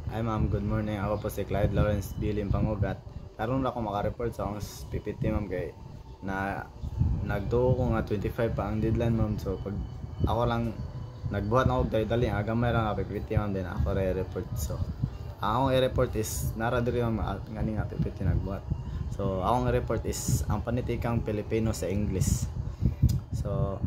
Hi ma'am, good morning. Ako po si Clyde Lawrence Bilim Pangugat. Karon ra ko maka-report sa akong PPT ma'am kay na nagtuo ko nga 25 pa ang deadline ma'am. So pag ako lang nagbuhat na og dali gamay ra nga PPT ma'am din ako re-report. So akong i-report is nara diri ma'am ngani nga PPT nagbuhat. So akong i-report is ang panitikang Pilipino sa English. So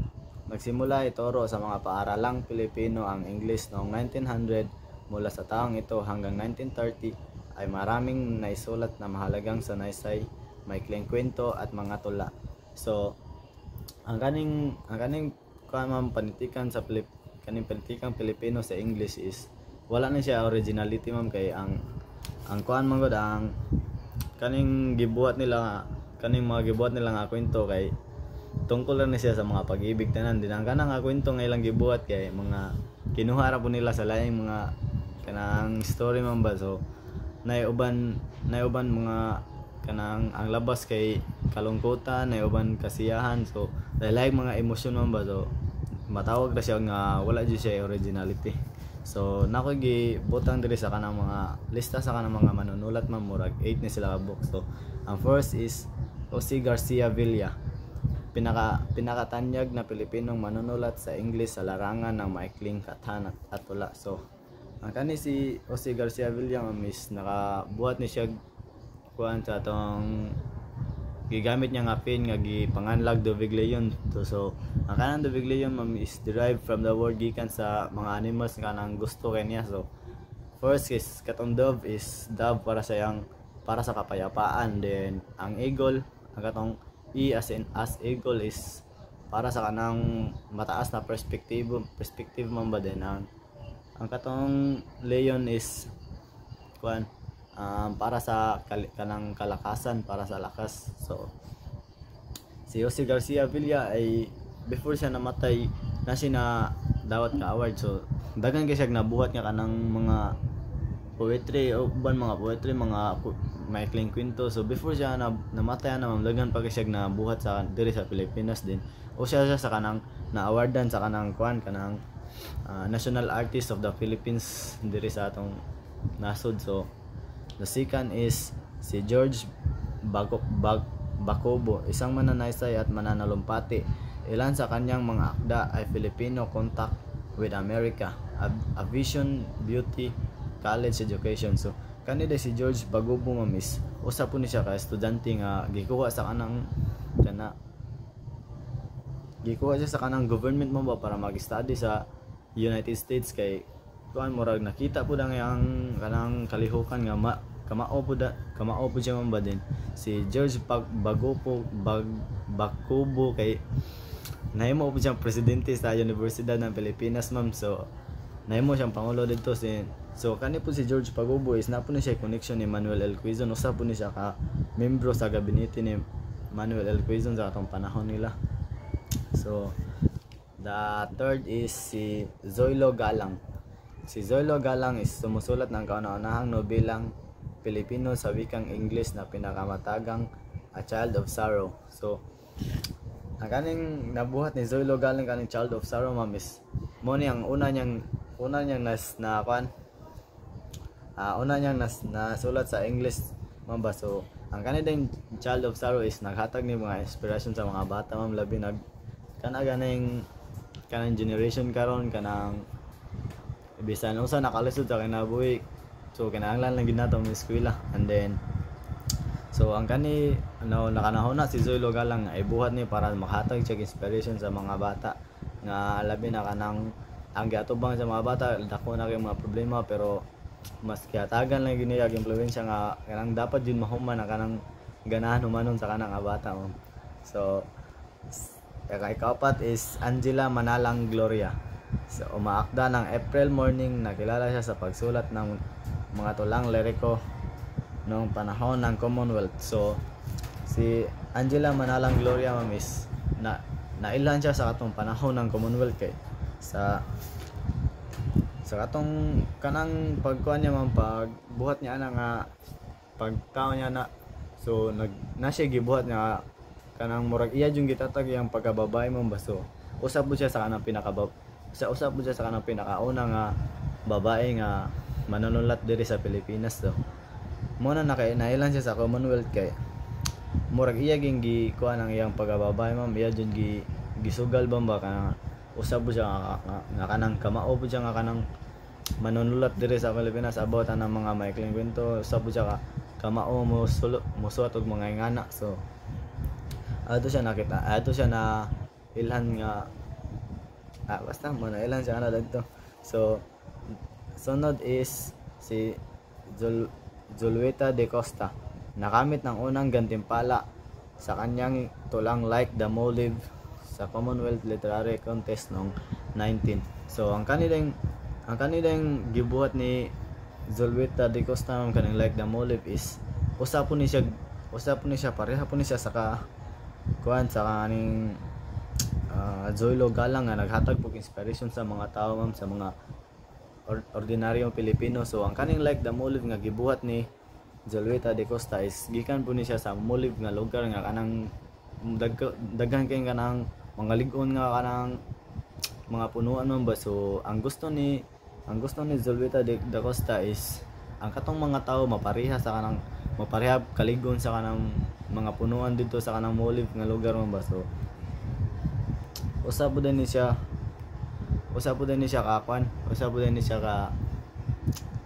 nagsimula ituro sa mga paaralang Pilipino ang English noong 1900. Mula sa taong ito hanggang 1930 ay maraming naisulat na mahalagang sanaysay, maikling kwento at mga tula. So ang kaning panitikan sa panitikan Pilipino sa English is wala na siya originality ma'am kay ang kuan man gud ang kaning gibuhat nila mga gibuhat nila nga kwento kay tungkol na siya sa mga pag-ibig tanan din ang kanang kwento nga ilang gibuhat kay mga kinuha ra po nila sa laing mga kanang story man ba. So naiuban mga kanang ang labas kay kalungkutan, naiuban kasiyahan. So like mga emosyon man ba. So matawag na siya nga wala jud siya originality. So nako gibutang diri sa kanang mga lista sa kanang mga manunulat man murag 8 ni sila ka book. So ang first is Jose Garcia Villa, pinakatanyag na Pilipinong manunulat sa English sa larangan ng maikling katana at tula. So ang kani si Jose Garcia Villa is nakabuhat ni siya kuan sa atong gigamit niya nga pen nga gipanganlag Dovigleyon. So ang kanang Dovigleyon is derived from the word gikan sa mga animals nga nang gusto kaniya. So first is katong dove is dove para sa kapayapaan. Then ang eagle, ang katong E as in as eagle is para sa kanang mataas na perspective man ba. Din ang katong leon is kuan para sa kanang kalakasan, para sa lakas. So si Jose Garcia Villa ay before siya namatay na siya dawat ka award. So daghan kay siya nabuhat nga kanang mga poetry o uban mga poetry, mga maikling kwento. So before siya namatay na daghan pa kay siya nabuhat sa diri sa Pilipinas din. O siya sa kanang na-awardan sa kanang kuan kanang National Artist of the Philippines diri sa atong nasod. So the second is si George Bacobo, isang mananaysay at mananalumpati. Ilan sa kanyang mga akda ay Filipino Contact with America, A Vision, Beauty, College Education. So kanida si George Bacobo mamis usa po ni siya ka estudyante nga gikuha siya sa kanang government mo ba para mag-study sa United States kay kuan murag nakita po dang yang kanang kalihukan nga kamao po siya man ba din si George Bacobo kay nahimo po siyang presidente sa Universidad ng Pilipinas ma'am. So nahimo siyang pangulo dito so kani po si George Bacobo is napo ni siya connection ni Manuel L. Quezon. Usa po ni siya ka membro sa gabinete ni Manuel L. Quezon sa atong panahon nila. So the third is si Zoilo Galang. Si Zoilo Galang is sumusulat ng kauna-unahang nobelang Pilipino sa wikang English na pinakamatagang A Child of Sorrow. So ang kaning nabuhat ni Zoilo Galang kaning Child of Sorrow ma'am is mo ni ang una niyang nasulat sa English ma'am ba. So ang kanang Child of Sorrow is naghatag ni mga inspiration sa mga bata ma'am, labi kanang generation karon kanang bisan usa nakalisod sa kinabuhi. So kinahanglan lang gid nato ang eskwela. And then so ang nakanahon na si Zoilo Galang ay buhat ni para makahatag siya inspiration sa mga bata nga labi na kanang ang giatubang sa mga bata dako na kay mga problema pero mas kihatagan lang gini ang impluwensya nga kanang dapat jud mahuman ang kanang ganahan humanon sa kanang bata mo. So ikaapat is Angela Manalang Gloria. So umaakda ng April Morning, nakilala siya sa pagsulat ng mga tulang liriko noong panahon ng Commonwealth. So si Angela Manalang Gloria is nailan siya sa katong panahon ng Commonwealth kay sa katong kanang pagkuan niya man pagbuhat niya nga pagtaon niya na. So na siya gibuhat nga kanang murag iya yung gitatag yang pagkababae mo baso. Usab po siya sa kanang pinakauna nga babae nga manunulat diri sa Pilipinas do. Mo na kay nailan siya sa Commonwealth kay murag iya ging gikuan ang iyang pagababay ma'am, iya jud gisugal ba ka usab siya nga kanang kamao po siya nga kanang manunulat diri sa Pilipinas about anang mga maikling kwento, usab siya ka kamao mo suot og mga ingana. So ato siya na ilhan nga basta mo na ilan siya na dagto. So sunod is si Zulueta de Costa, nakamit ng unang gantimpala sa kanyang tulang Like the Molive sa Commonwealth Literary Contest noong 19. So ang kanilang gibuhat ni Zulueta de Costa ng kaning Like the Molive is usa po ni siya pareha po ni siya sa kuan sa kaning Zoilo Galang nga naghatag og inspiration sa mga tao ma'am, sa mga ordinaryong Pilipino. So ang kaning Like the Molive nga gibuhat ni Zulueta de Costa is gikan po ni siya sa Molive nga lugar nga kanang daghan kay kanang mga lig-on nga kanang mga punuan man ba. So ang gusto ni Zulueta de Costa is ang katong mga tao mapareha kalig-on sa kanang mga punuan dito sa kanang Molive nga lugar man ba. So usab din ni siya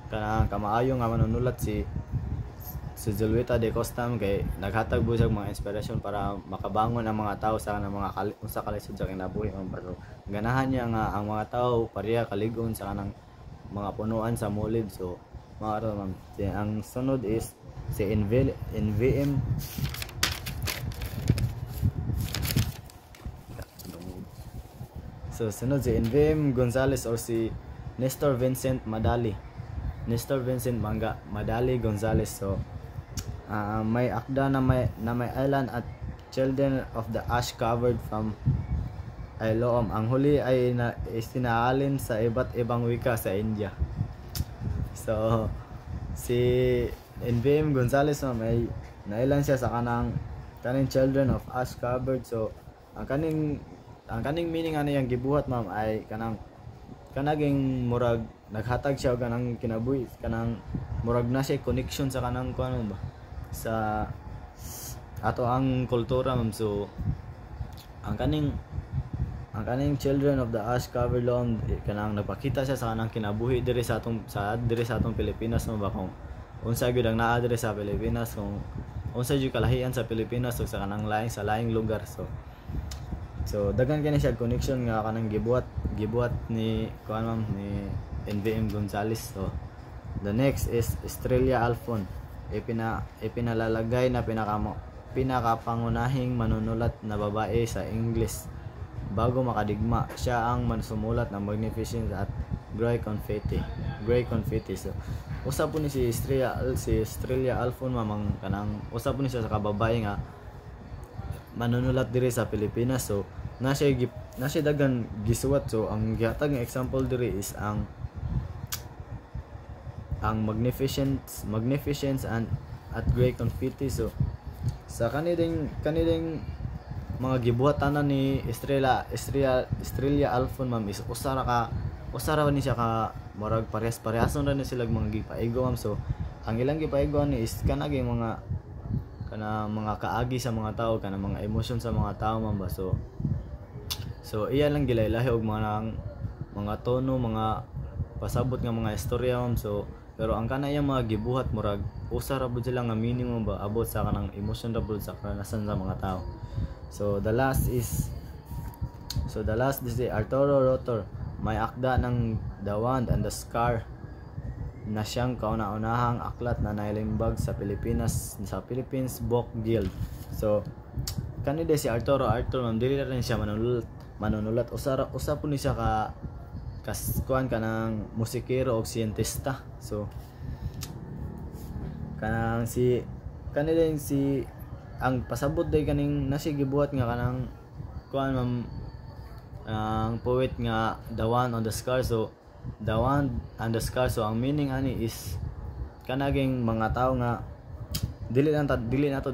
kanang kamaayo nga manunulat si Zulueta de Costa kay naghatag busag mga inspirasyon para makabangon ang mga tao sa kanang mga unsa kalisod sa kinabuhi man ba. So ganahan niya nga ang mga tao pareha kalig-on sa kanang mga punuan sa Molive. So maaro ma'am. Ang sunod is si NVM So sunod si NVM Gonzales or si Nestor Vincent Madali Gonzales. So may akda na may island at Children of the Ash Covered from Ailoam. Ang huli ay isinaalin sa iba't ibang wika sa India. So si NVM Gonzales may nailan siya sa kaning Children of Ash Covered. So ang kaning meaning ano yung gibuhat ma'am ay kanaging murag naghatag siya kanang kinabuhi, kanang murag na siya connection sa kanang kuan ba sa ato ang kultura ma'am. So ang kaning Children of the Ash Covered Lawn kanang nagpakita siya sa kanang kinabuhi diri sa atong Pilipinas mo ba, kung unsa gyud ang naa diri sa Pilipinas, kung unsa gyud kalahian sa Pilipinas ug sa kanang laing lugar. So daghan kani siya connection nga kanang gibuhat ni kuan ma'am ni NVM Gonzales. So the next is Estrella Alfon, ipinalalagay na pinakapangunahing manunulat na babae sa English bago makadikma. Siya ang mansumulat ng Magnificent at Grey Confetti. So usa po ni si Estrella Alfon mamang kanang usa po ni siya sa kababae nga manunulat diri sa Pilipinas. So na siya dagan gisuwat. So ang gihatag nga example diri is ang Magnificence and at Grey Confetti. So sa kanilang mga gibuhatan ni Estrella Alfon ma'am is usara ni siya ka murag parehas-parehason ra ni sila mga gipaigo ma'am. So ang ilang gipaigo ni is kanaging mga kaagi sa mga tao, kana mga emosyon sa mga tao ma'am ba. So iya lang gilaylahi og mga tono, mga pasabot nga mga istorya ma'am. So pero ang kana iya mga gibuhat murag usa ra pud sila nga minimum ba abot sa kanang emosyon ra pud sa karanasan sa mga tao. So the last is Arturo Rotor, may akda ng The Wand and the Scar na siyang kauna-unahang aklat na nailimbag sa Philippines Book Guild. So kanide si Arturo ma'am, dili rin siya manunulat usa po ni siya kuan kanang musikero o siyentista. So kanang ang pasabot day kaning nasi gibuhat nga kanang kuan ma'am, ang poet nga The Wand on the Scar. So The Wand and the Scar, so ang meaning ani is kanaging mga tao nga dili nato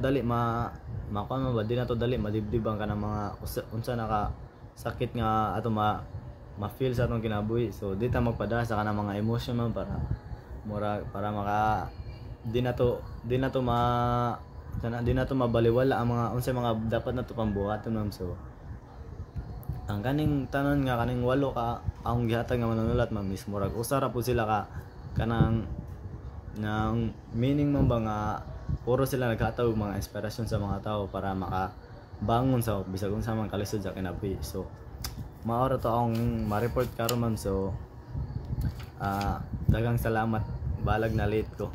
dali makuan ba, dili nato dali madibdib ang kanang mga unsa naka sakit nga ato ma-feel sa atong kinabuhi. So dito magpadala sa kanang mga emotion man mura para maka di na to mabaliwala ang mga unsay mga dapat na to pambuhaton ma'am. So ang kaning tanan nga kaning 8 ka akong gihatag nga manunulat ma'am is murag usa ra pud sila ka kanang nang meaning man ba nga puro sila naghatag og mga inspirasyon sa mga tao para makabangon sa bisag unsa man kalisod sa kinabuhi. So mao ra to akong ma-report karon ma'am. So daghang salamat, balag na late ko.